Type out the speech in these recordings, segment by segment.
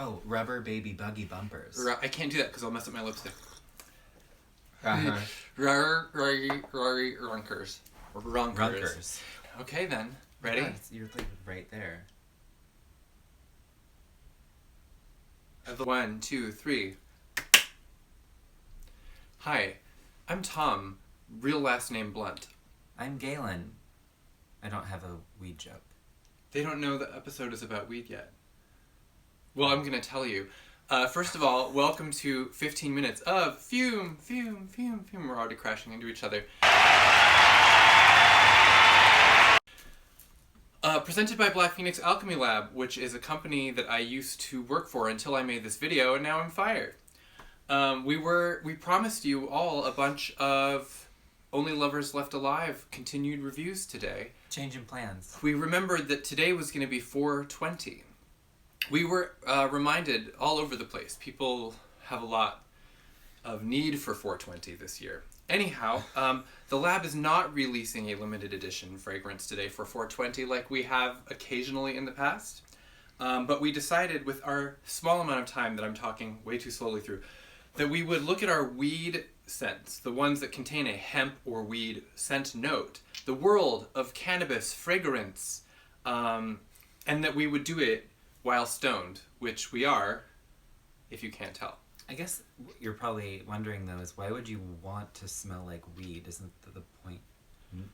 Oh, rubber baby buggy bumpers. I can't do that because I'll mess up my lipstick. Uh-huh. Runkers. Runkers. Okay then. Ready? Yeah, you're like right there. 1, 2, 3. Hi, I'm Tom. Real last name Blunt. I'm Galen. I don't have a weed joke. They don't know the episode is about weed yet. Well, I'm going to tell you. First of all, welcome to 15 minutes of FUME, FUME, FUME, FUME. We're already crashing into each other. Presented by Black Phoenix Alchemy Lab, which is a company that I used to work for until I made this video, and now I'm fired. We promised you all a bunch of Only Lovers Left Alive continued reviews today. Changing plans. We remembered that today was going to be 420. We were reminded all over the place. People have a lot of need for 420 this year. Anyhow, the lab is not releasing a limited edition fragrance today for 420 like we have occasionally in the past. But we decided with our small amount of time that I'm talking way too slowly through, that we would look at our weed scents, the ones that contain a hemp or weed scent note, the world of cannabis fragrance, and that we would do it while stoned, which we are, if you can't tell. I guess you're probably wondering, though, is why would you want to smell like weed? Isn't the point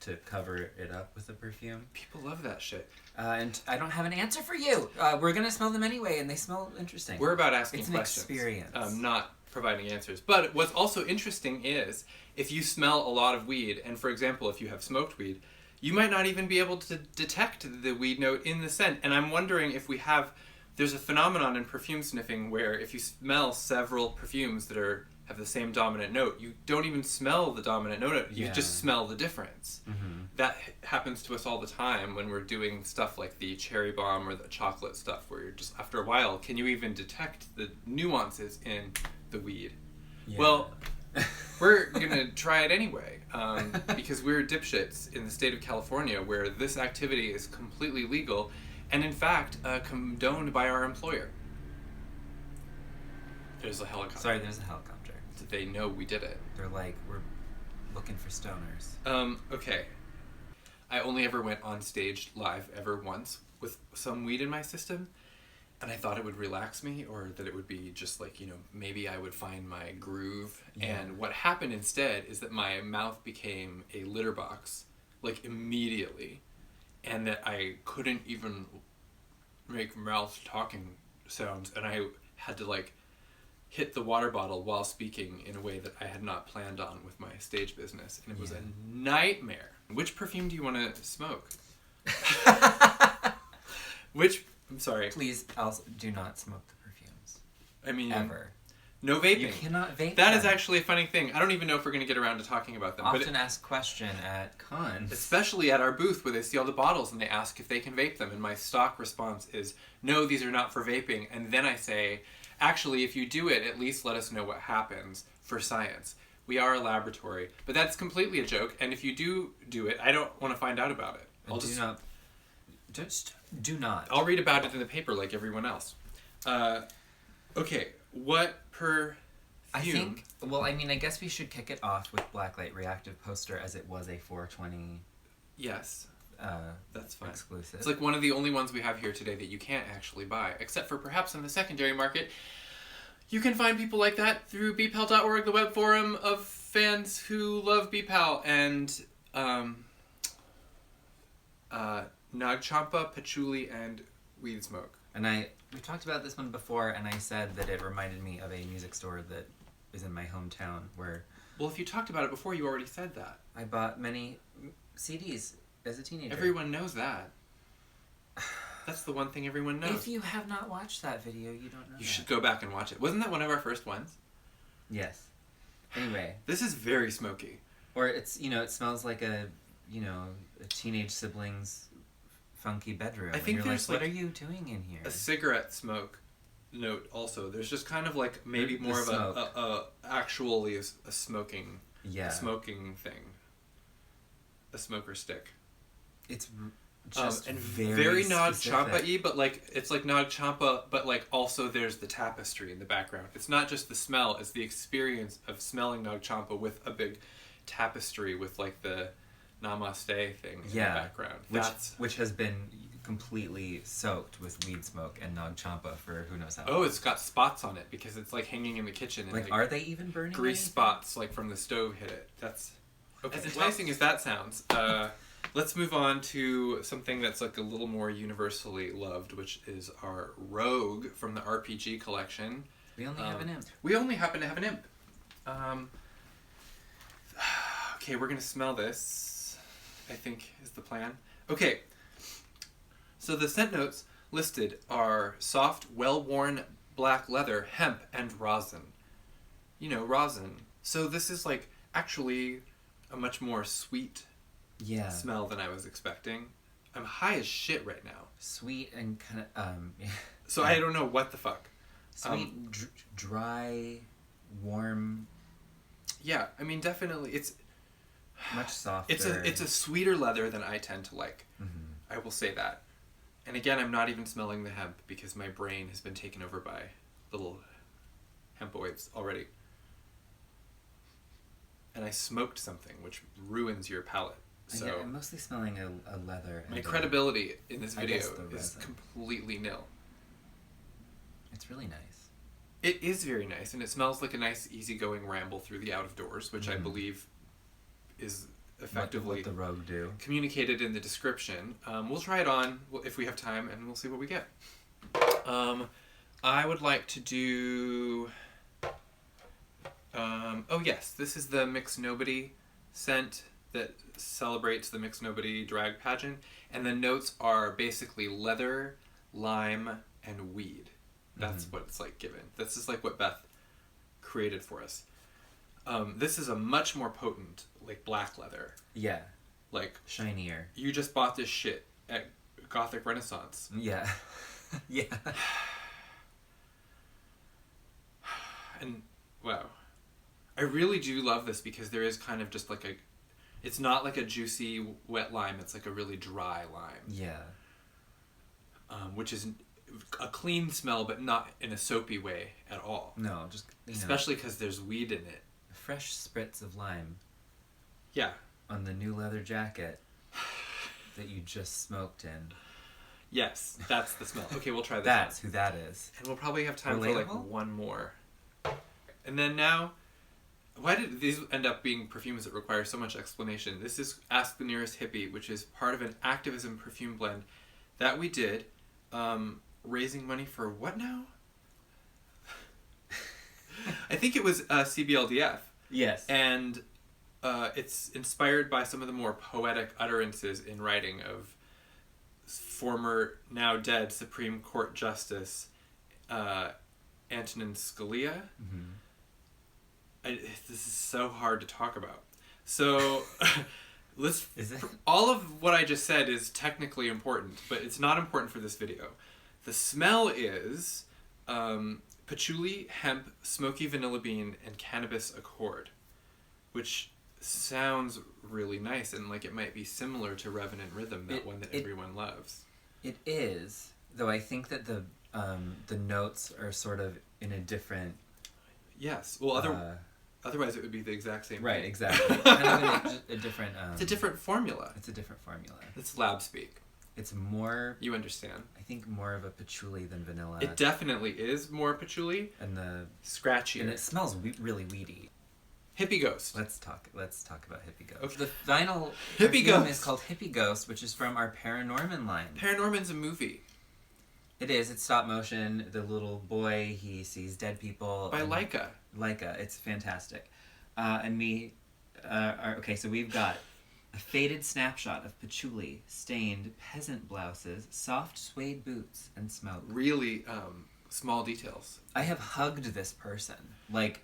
to cover it up with a perfume? People love that shit. And I don't have an answer for you. We're going to smell them anyway, and they smell interesting. We're about asking questions. It's an experience. Not providing answers. But what's also interesting is, if you smell a lot of weed, and for example, if you have smoked weed, you might not even be able to detect the weed note in the scent. And I'm wondering if there's a phenomenon in perfume sniffing where if you smell several perfumes that have the same dominant note, you don't even smell the dominant note, you just smell the difference. Mm-hmm. That happens to us all the time when we're doing stuff like the cherry bomb or the chocolate stuff, where you're just, after a while, can you even detect the nuances in the weed? Yeah. Well, we're gonna try it anyway, because we're dipshits in the state of California where this activity is completely legal and in fact condoned by our employer. There's a helicopter. Sorry, there's a helicopter. So they know we did it. They're like, we're looking for stoners. Okay. I only ever went on stage live ever once with some weed in my system, and I thought it would relax me, or that it would be just like, maybe I would find my groove. Yeah. And what happened instead is that my mouth became a litter box, like immediately, and that I couldn't even make mouth talking sounds, and I had to like hit the water bottle while speaking in a way that I had not planned on with my stage business, and it was a nightmare. Which perfume do you want to smoke? I'm sorry. Please, also, do not smoke the perfumes. I mean... Ever. No vaping. You cannot vape That them. is actually a funny thing. I don't even know if we're going to get around to talking about them. Often asked question at cons. Especially at our booth where they see all the bottles and they ask if they can vape them. And my stock response is, no, these are not for vaping. And then I say, actually, if you do it, at least let us know what happens for science. We are a laboratory. But that's completely a joke. And if you do it, I don't want to find out about it. Just do not. I'll read about it in the paper like everyone else. Okay, what perfume? I guess we should kick it off with Blacklight Reactive poster, as it was a 420. Yes, that's fine. Exclusive. It's like one of the only ones we have here today that you can't actually buy, except for perhaps in the secondary market. You can find people like that through BPAL.org, the web forum of fans who love BPAL, and Nagchampa, Patchouli, and Weed Smoke. And we talked about this one before, and I said that it reminded me of a music store that is in my hometown where... Well, if you talked about it before, you already said that. I bought many CDs as a teenager. Everyone knows that. That's the one thing everyone knows. If you have not watched that video, you don't know. You should go back and watch it. Wasn't that one of our first ones? Yes. Anyway. This is very smoky. Or it's, it smells like a teenage sibling's funky bedroom. I think there's what are you doing in here? A cigarette smoke note also. There's just kind of like maybe more of a actually a smoking thing. A smoker stick. It's Just and very Nag specific. Champa-y, but like it's like Nag Champa, but like also there's the tapestry in the background. It's not just the smell; it's the experience of smelling Nag Champa with a big tapestry with like the Namaste thing in the background. Which has been completely soaked with weed smoke and Nag Champa for who knows how Oh, long. it's got spots on it because it's like hanging in the kitchen. And, Like, are they even burning grease anything? spots like from the stove hit it? That's Okay, as enticing as that sounds. Let's move on to something that's like a little more universally loved, which is our Rogue from the RPG collection. We only have an imp. We only happen to have an imp. Okay, we're gonna smell this, I think is the plan. Okay, so the scent notes listed are soft, well-worn black leather, hemp, and rosin. You know, rosin. So this is like actually a much more sweet smell than I was expecting. I'm high as shit right now. Sweet and kind of So I don't know what the fuck. sweet, dry, warm, Yeah, I mean definitely it's much softer. it's a sweeter leather than I tend to like. Mm-hmm. I will say that. And again, I'm not even smelling the hemp because my brain has been taken over by little hempoids already. And I smoked something, which ruins your palate. So Yeah, I'm mostly smelling a leather. my and credibility in this I video guess the is resin. completely nil. It's really nice. It is very nice, and it smells like a nice, easygoing ramble through the out of doors, which I believe is effectively what the Rogue do. communicated in the description. We'll try it on if we have time, and we'll see what we get. I would like to do... oh yes, this is the Mix Nobody scent that celebrates the Mix Nobody drag pageant, and the notes are basically leather, lime, and weed. That's what it's like given. This is like what Beth created for us. This is a much more potent, like black leather. Yeah, Like shinier. you just bought this shit at Gothic Renaissance. Yeah, yeah. And wow, I really do love this because there is kind of just like a, it's not like a juicy wet lime. It's like a really dry lime. Yeah. Which is a clean smell, but not in a soapy way at all. No, just Especially because there's weed in it. a fresh spritz of lime Yeah. on the new leather jacket that you just smoked in. Yes, that's the smell. Okay, we'll try this. That's who that is. And we'll probably have time for like Relatable? one more. And then now, why did these end up being perfumes that require so much explanation? This is Ask the Nearest Hippie, which is part of an activism perfume blend that we did, raising money for what now? I think it was CBLDF. Yes. And it's inspired by some of the more poetic utterances in writing of former, now dead, Supreme Court Justice Antonin Scalia. Mm-hmm. This is so hard to talk about. So let's. Is it? All of what I just said is technically important, but it's not important for this video. The smell is patchouli, hemp, smoky vanilla bean, and cannabis accord, which sounds really nice and like it might be similar to Revenant Rhythm, that one that everyone loves. It is, though I think that the notes are sort of in a different. Yes. Well, otherwise it would be the exact same Right, thing. exactly. Kind of in a different. It's a different formula. It's a different formula. It's lab speak. It's more. You understand. I think more of a patchouli than vanilla. It definitely is more patchouli. And the Scratchier. and it smells really weedy. Hippie Ghost. Let's talk about Hippie Ghost. Okay. The final Hippie perfume Ghost. is called Hippie Ghost, which is from our Paranorman line. Paranorman's a movie. It is. It's stop motion. The little boy, he sees dead people. By and- Leica. Leica. It's fantastic. And we okay, so we've got a faded snapshot of patchouli, stained peasant blouses, soft suede boots, and smoke. Really small details. I have hugged this person. Like,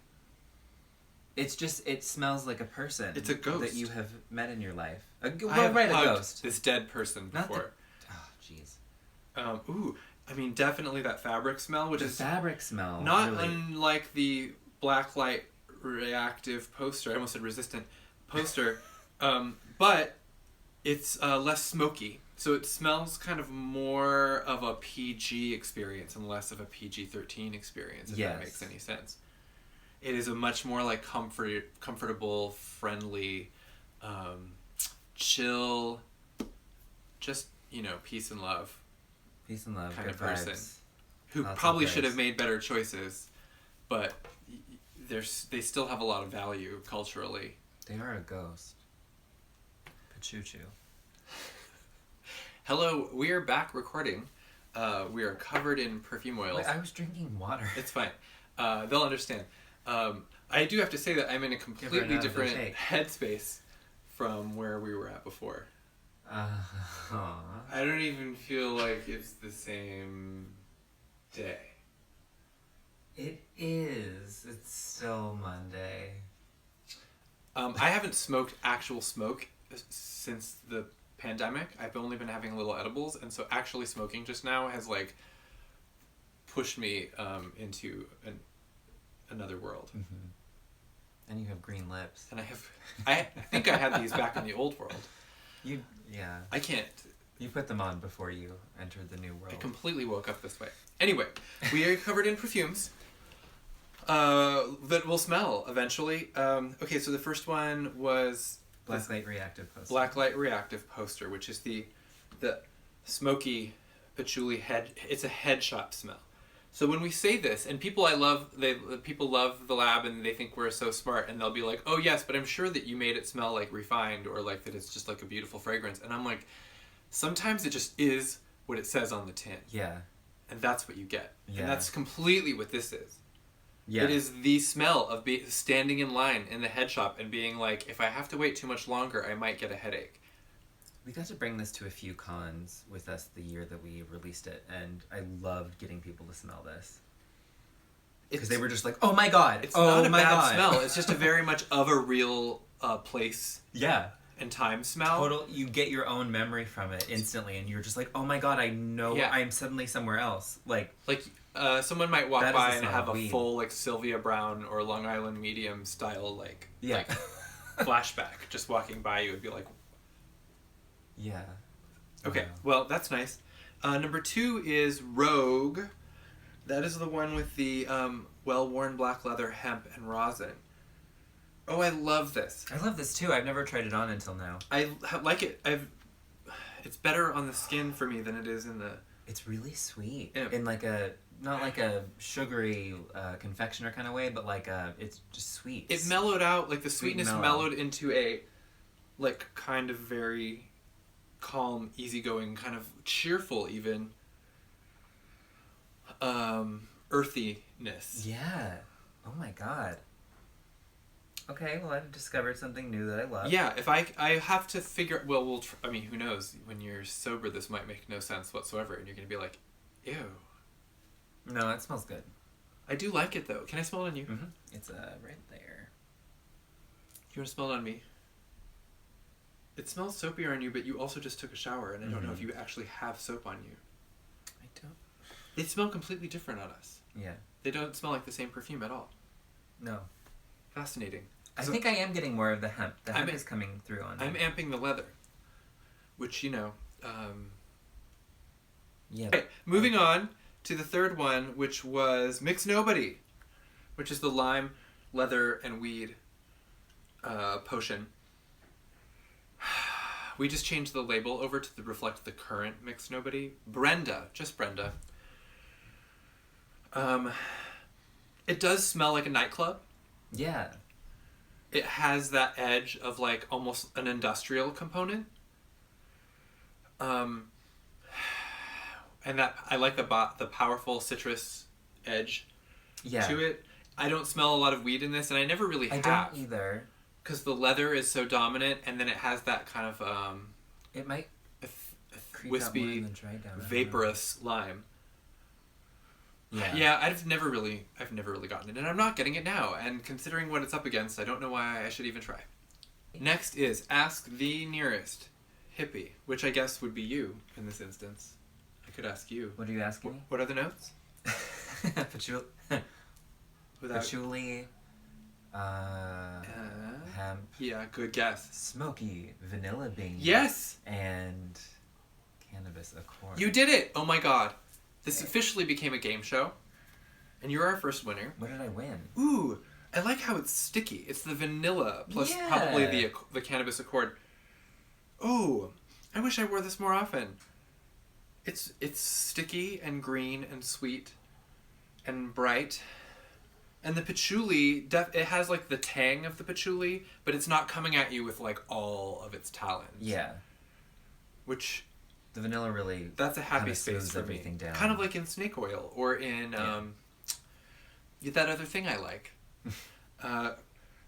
it's just, it smells like a person. It's a ghost. That you have met in your life. I Well, have right, a hugged ghost. this dead person Not the- before. Oh, jeez. Ooh, I mean, definitely that fabric smell, which The is fabric smell. not really. unlike the Blacklight Reactive poster. I almost said resistant poster. But it's less smoky. So it smells kind of more of a PG experience and less of a PG-13 experience, if that makes any sense. It is a much more like comfortable, friendly, chill, just, peace and love. Peace and love. Kind Good of person. Vibes. Who Lots probably of should have praise. made better choices, but they still have a lot of value culturally. They are a ghost. Pachuchu. Hello, we are back recording. We are covered in perfume oils. Wait, I was drinking water. It's fine. They'll understand. I do have to say that I'm in a completely different headspace from where we were at before. I don't even feel like it's the same day. It is. It's still Monday. I haven't smoked actual smoke since the pandemic. I've only been having little edibles, and so actually smoking just now has like pushed me into another world. Mm-hmm. And you have green lips. And I think I had these back in the old world. Yeah. I can't. You put them on before you entered the new world. I completely woke up this way. Anyway, we are covered in perfumes that will smell eventually. Okay, so the first one was BLACKLIGHT Reactive poster. BLACKLIGHT Reactive poster, which is the smoky patchouli head. It's a head shop smell. So when we say this, and people people love the lab and they think we're so smart, and they'll be like, "Oh yes, but I'm sure that you made it smell like refined, or like that it's just like a beautiful fragrance." And I'm like, sometimes it just is what it says on the tin. Yeah. And that's what you get. Yeah. And that's completely what this is. Yeah. It is the smell of standing in line in the head shop and being like, if I have to wait too much longer, I might get a headache. We got to bring this to a few cons with us the year that we released it, and I loved getting people to smell this. Because they were just like, oh my god! It's oh not a my bad god. smell. It's just a very much of a real place Yeah. and time smell. Total, you get your own memory from it instantly, and you're just like, oh my god, I know I'm suddenly somewhere else. Like someone might walk that by is the and smell have of a weed. full like Sylvia Brown or Long Island Medium style like Yeah. flashback just walking by you would be like, yeah. okay, Wow. well that's nice. Number 2 is Rogue. That is the one with the well-worn black leather, hemp, and rosin. Oh, I love this. I love this too. I've never tried it on until now. I like it. It's better on the skin for me than it is in the... It's really sweet. Yeah. In like a, not like a sugary confectioner kind of way, but like it's just sweet. It mellowed out, like the Sweet sweetness mellow. mellowed into a, like, kind of very calm, easygoing, kind of cheerful even, earthiness. Yeah. Oh my god. Okay, well I've discovered something new that I love. Yeah, if I have to figure... Well, I mean, who knows? When you're sober, this might make no sense whatsoever, and you're going to be like, ew. No, it smells good. I do like it, though. Can I smell it on you? Mm-hmm. It's right there. You want to smell it on me? It smells soapier on you, but you also just took a shower, and I don't know if you actually have soap on you. I don't. They smell completely different on us. Yeah. They don't smell like the same perfume at all. No. Fascinating. I think I am getting more of the hemp. The hemp I'm- is coming through on me. I'm amping the leather, which, Yeah. Okay, moving on to the third one, which was Mix Nobody, which is the lime, leather, and weed potion. We just changed the label over to reflect the current Mix Nobody. Brenda, just Brenda. It does smell like a nightclub. Yeah. It has that edge of like almost an industrial component. And that I like the powerful citrus edge to it. I don't smell a lot of weed in this, and I never really have. I don't either. Because the leather is so dominant, and then it has that kind of It might creep out more wispy, in the dry down. I don't know. vaporous lime. Yeah. I've never really gotten it, and I'm not getting it now. And considering what it's up against, I don't know why I should even try. Next is Ask the Nearest Hippie, which I guess would be you in this instance. I could ask you. What are you asking me? What are the notes? Patchouli. Without... Patchouli. Hemp. Yeah, good guess. Smoky vanilla bean. Yes! And Cannabis Accord. You did it! Oh my god. This officially became a game show. And you're our first winner. What did I win? Ooh, I like how it's sticky. It's the vanilla plus probably the Cannabis Accord. Ooh, I wish I wore this more often. It's sticky and green and sweet and bright. And the patchouli, it has like the tang of the patchouli, but it's not coming at you with like all of its talons. Yeah. Which... The vanilla really... That's a happy space for everything me. down. Kind of like in snake oil or in that other thing I like.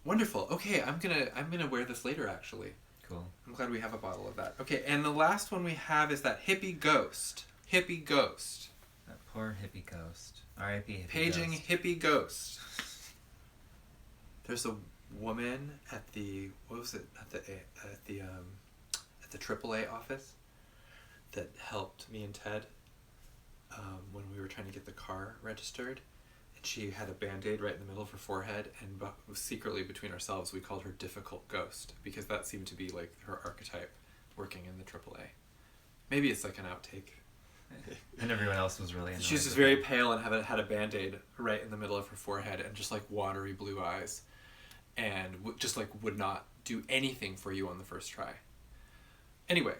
Wonderful. Okay, I'm gonna wear this later actually. Cool. I'm glad we have a bottle of that. Okay, and the last one we have is that Hippie Ghost. Hippie Ghost. That poor Hippie Ghost. R.I.P. Hippie Paging Ghost. Hippie Ghost. There's a woman at the at the AAA office that helped me and Ted when we were trying to get the car registered. And she had a Band-Aid right in the middle of her forehead, and secretly between ourselves we called her Difficult Ghost, because that seemed to be like her archetype working in the AAA. Maybe it's like an outtake. And everyone else was really annoyed. She was just very pale and had a Band-Aid right in the middle of her forehead and just like watery blue eyes, and just like would not do anything for you on the first try. Anyway,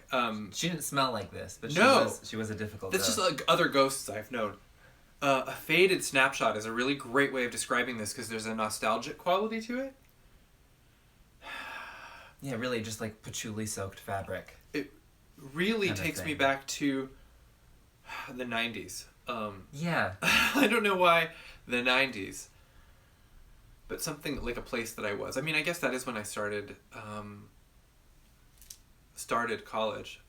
she didn't smell like this, but she was a difficult That's ghost. just like other ghosts I've known. A faded snapshot is a really great way of describing this because there's a nostalgic quality to it. Yeah, really just like patchouli-soaked fabric. It really kind of takes me thing. back to the 90s. Yeah. I don't know why the 90s, but something like a place that I was. I mean, I guess that is when I started college.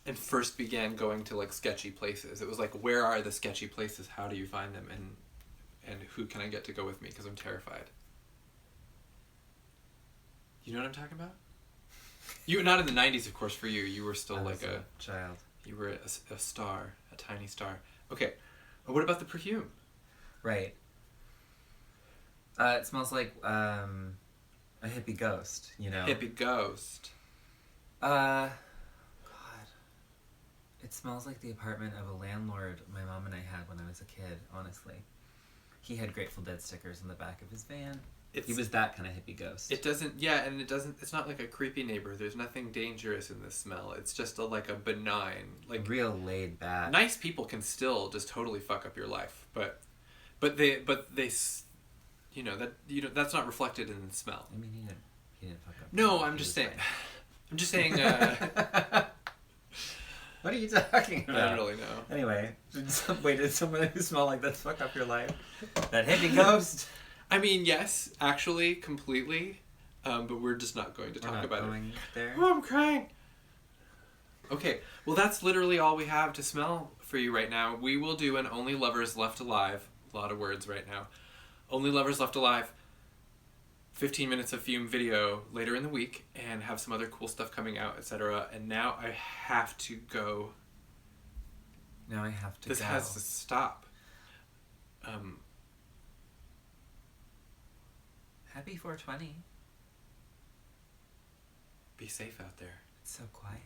And first began going to like sketchy places. It was like, where are the sketchy places? How do you find them? And who can I get to go with me? Because I'm terrified. You know what I'm talking about? You not in the 90s, of course. For you, you were still like a child. You were a star, a tiny star. Okay, what about the perfume? Right. It smells like a hippie ghost. You know. Hippie Ghost. God. It smells like the apartment of a landlord my mom and I had when I was a kid, honestly. He had Grateful Dead stickers in the back of his van. He was that kind of hippie ghost. It's not like a creepy neighbor. There's nothing dangerous in the smell. It's just like a benign, like real laid back. Nice people can still just totally fuck up your life, but they that's not reflected in the smell. I mean, he didn't fuck up. No, I'm just saying. I'm just saying. What are you talking about? I don't really know. Anyway, did someone who smelled like that fuck up your life? That hippie ghost? I mean, yes, actually, completely. But we're just not going to talk about it. There. Oh, I'm crying. Okay, well, that's literally all we have to smell for you right now. We will do an Only Lovers Left Alive. A lot of words right now. Only Lovers Left Alive. 15 minutes of FUME video later in the week, and have some other cool stuff coming out, etc. And now I have to go. Now I have to This go. has to stop. Happy 420. Be safe out there. It's so quiet.